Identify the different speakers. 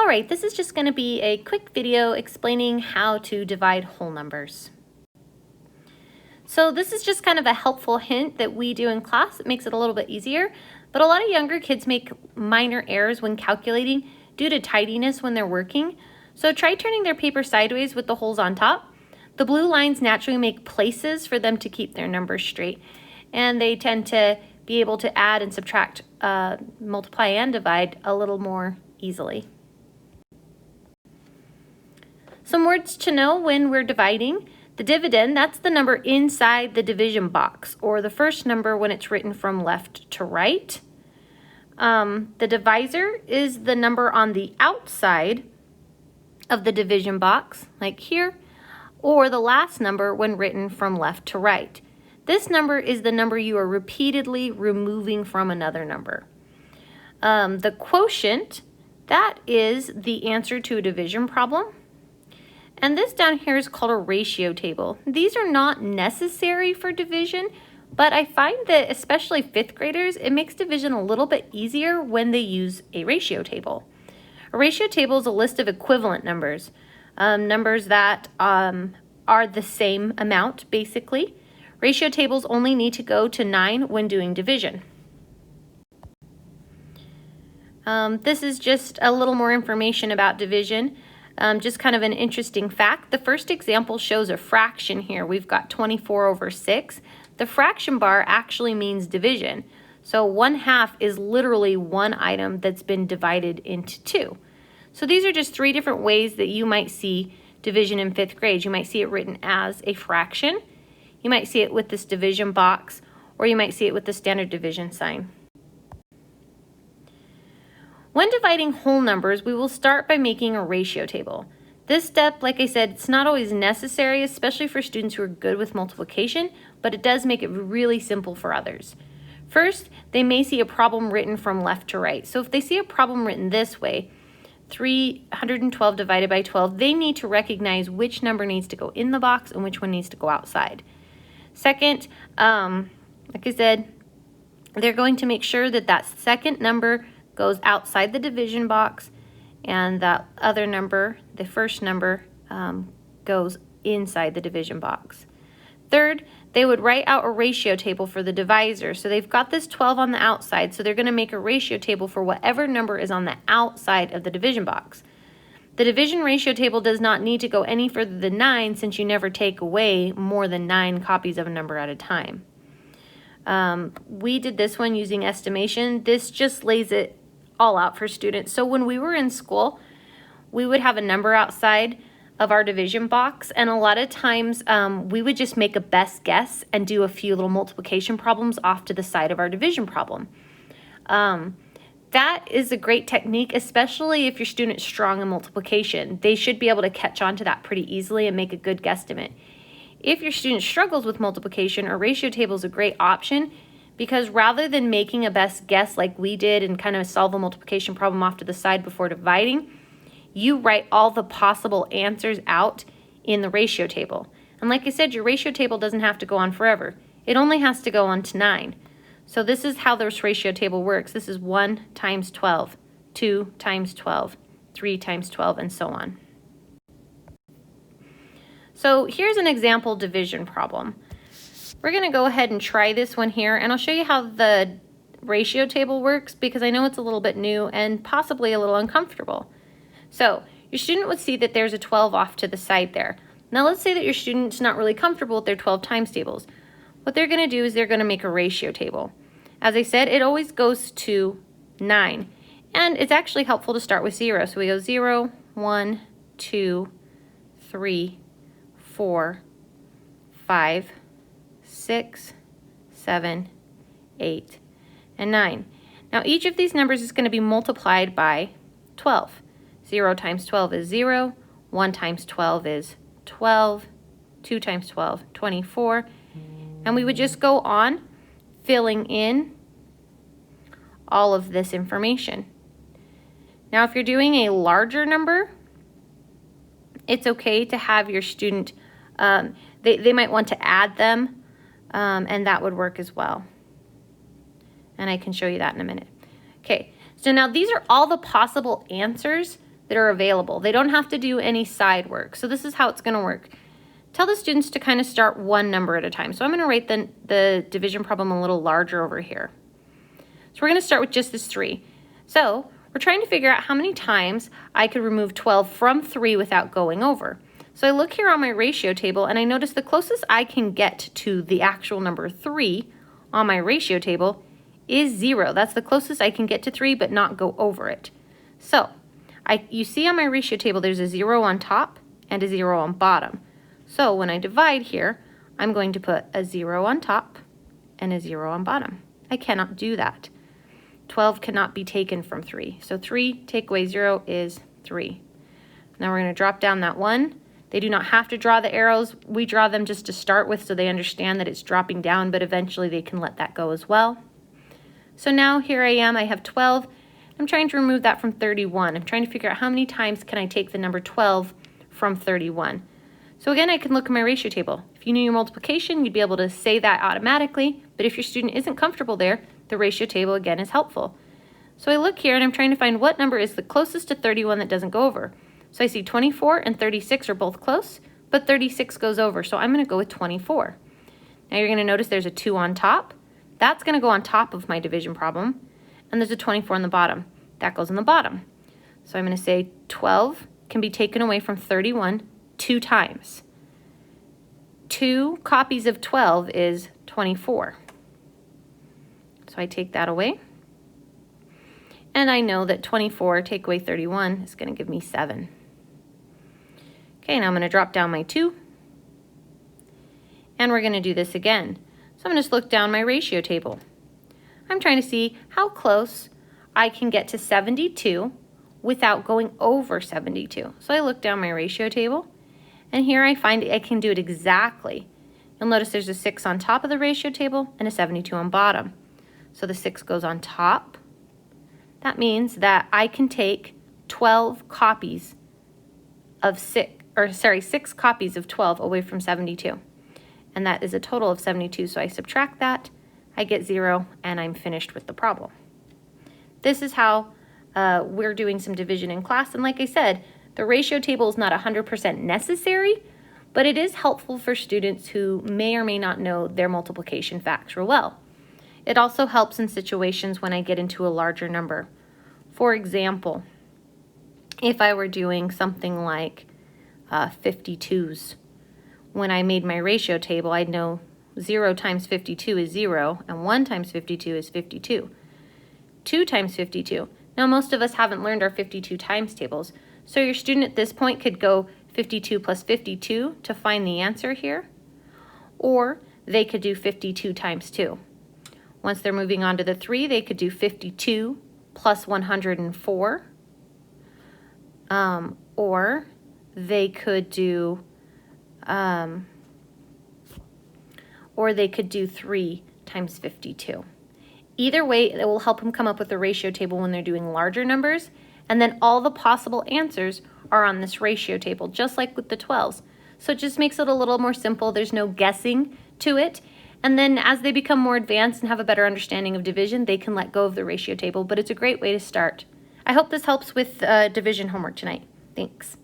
Speaker 1: Alright, this is just going to be a quick video explaining how to divide whole numbers. So this is just kind of a helpful hint that we do in class. It makes it a little bit easier, but a lot of younger kids make minor errors when calculating due to tidiness when they're working. So try turning their paper sideways with the holes on top. The blue lines naturally make places for them to keep their numbers straight, and they tend to be able to add and subtract, multiply and divide a little more easily. Some words to know when we're dividing. The dividend, that's the number inside the division box, or the first number when it's written from left to right. The divisor is the number on the outside of the division box, like here, or the last number when written from left to right. This number is the number you are repeatedly removing from another number. The quotient, that is the answer to a division problem. And this down here is called a ratio table. These are not necessary for division, but I find that especially fifth graders, it makes division a little bit easier when they use a ratio table. A ratio table is a list of equivalent numbers, numbers that are the same amount, basically. Ratio tables only need to go to 9 when doing division. This is just a little more information about division. Just kind of an interesting fact. The first example shows a fraction here. We've got 24 over 6. The fraction bar actually means division. So 1/2 is literally one item that's been divided into 2. So these are just 3 different ways that you might see division in 5th grade. You might see it written as a fraction. You might see it with this division box, or you might see it with the standard division sign. When dividing whole numbers, we will start by making a ratio table. This step, like I said, it's not always necessary, especially for students who are good with multiplication, but it does make it really simple for others. First, they may see a problem written from left to right. So if they see a problem written this way, 312 divided by 12, they need to recognize which number needs to go in the box and which one needs to go outside. Second, like I said, they're going to make sure that that second number goes outside the division box, and that other number, the first number, goes inside the division box. Third, they would write out a ratio table for the divisor. So they've got this 12 on the outside, so they're going to make a ratio table for whatever number is on the outside of the division box. The division ratio table does not need to go any further than 9, since you never take away more than 9 copies of a number at a time. We did this one using estimation. This just lays it all out for students. So when we were in school, we would have a number outside of our division box, and a lot of times we would just make a best guess and do a few little multiplication problems off to the side of our division problem. That is a great technique, especially if your student's strong in multiplication. They should be able to catch on to that pretty easily and make a good guesstimate. If your student struggles with multiplication, a ratio table is a great option, because rather than making a best guess like we did and kind of solve a multiplication problem off to the side before dividing, you write all the possible answers out in the ratio table. And like I said, your ratio table doesn't have to go on forever. It only has to go on to 9. So this is how this ratio table works. This is 1 times 12, 2 times 12, 3 times 12, and so on. So here's an example division problem. We're going to go ahead and try this one here, and I'll show you how the ratio table works, because I know it's a little bit new and possibly a little uncomfortable. So your student would see that there's a 12 off to the side there. Now let's say that your student's not really comfortable with their 12 times tables. What they're going to do is they're going to make a ratio table. As I said, it always goes to 9, and it's actually helpful to start with 0. So we go 0, 1, 2, 3, 4, 5, 6, 7, 8, and 9. Now each of these numbers is going to be multiplied by 12. 0 times 12 is 0, 1 times 12 is 12, 2 times 12, 24, and we would just go on filling in all of this information. Now if you're doing a larger number, it's okay to have your student, they might want to add them, and that would work as well. And I can show you that in a minute. Okay, so now these are all the possible answers that are available. They don't have to do any side work. So this is how it's going to work. Tell the students to kind of start one number at a time. So I'm going to write the division problem a little larger over here. So we're going to start with just this 3. So we're trying to figure out how many times I could remove 12 from 3 without going over. So I look here on my ratio table and I notice the closest I can get to the actual number 3 on my ratio table is 0. That's the closest I can get to 3 but not go over it. So you see on my ratio table there's a 0 on top and a 0 on bottom. So when I divide here, I'm going to put a 0 on top and a 0 on bottom. I cannot do that. 12 cannot be taken from 3. So 3 take away 0 is 3. Now we're going to drop down that 1. They do not have to draw the arrows. We draw them just to start with so they understand that it's dropping down, but eventually they can let that go as well. So now here I am, I have 12. I'm trying to remove that from 31. I'm trying to figure out how many times can I take the number 12 from 31. So again, I can look at my ratio table. If you knew your multiplication, you'd be able to say that automatically, but if your student isn't comfortable there, the ratio table again is helpful. So I look here and I'm trying to find what number is the closest to 31 that doesn't go over. So I see 24 and 36 are both close, but 36 goes over, so I'm going to go with 24. Now you're going to notice there's a 2 on top. That's going to go on top of my division problem, and there's a 24 on the bottom. That goes on the bottom. So I'm going to say 12 can be taken away from 31 2 times. 2 copies of 12 is 24. So I take that away. And I know that 24 take away 31 is going to give me 7. Okay, now I'm going to drop down my 2. And we're going to do this again. So I'm going to just look down my ratio table. I'm trying to see how close I can get to 72 without going over 72. So I look down my ratio table, and here I find I can do it exactly. You'll notice there's a 6 on top of the ratio table and a 72 on bottom. So the 6 goes on top. That means that I can take 12 copies of 6 copies of 12 away from 72. And that is a total of 72, so I subtract that, I get 0, and I'm finished with the problem. This is how we're doing some division in class, and like I said, the ratio table is not 100% necessary, but it is helpful for students who may or may not know their multiplication facts real well. It also helps in situations when I get into a larger number. For example, if I were doing something like 52s, when I made my ratio table, I'd know 0 times 52 is 0, and 1 times 52 is 52. 2 times 52. Now, most of us haven't learned our 52 times tables, so your student at this point could go 52 plus 52 to find the answer here, or they could do 52 times 2. Once they're moving on to the 3, they could do 52 plus 104, or they could do 3 times 52. Either way, it will help them come up with a ratio table when they're doing larger numbers, and then all the possible answers are on this ratio table, just like with the 12s. So it just makes it a little more simple. There's no guessing to it. And then as they become more advanced and have a better understanding of division, they can let go of the ratio table, but it's a great way to start. I hope this helps with division homework tonight. Thanks.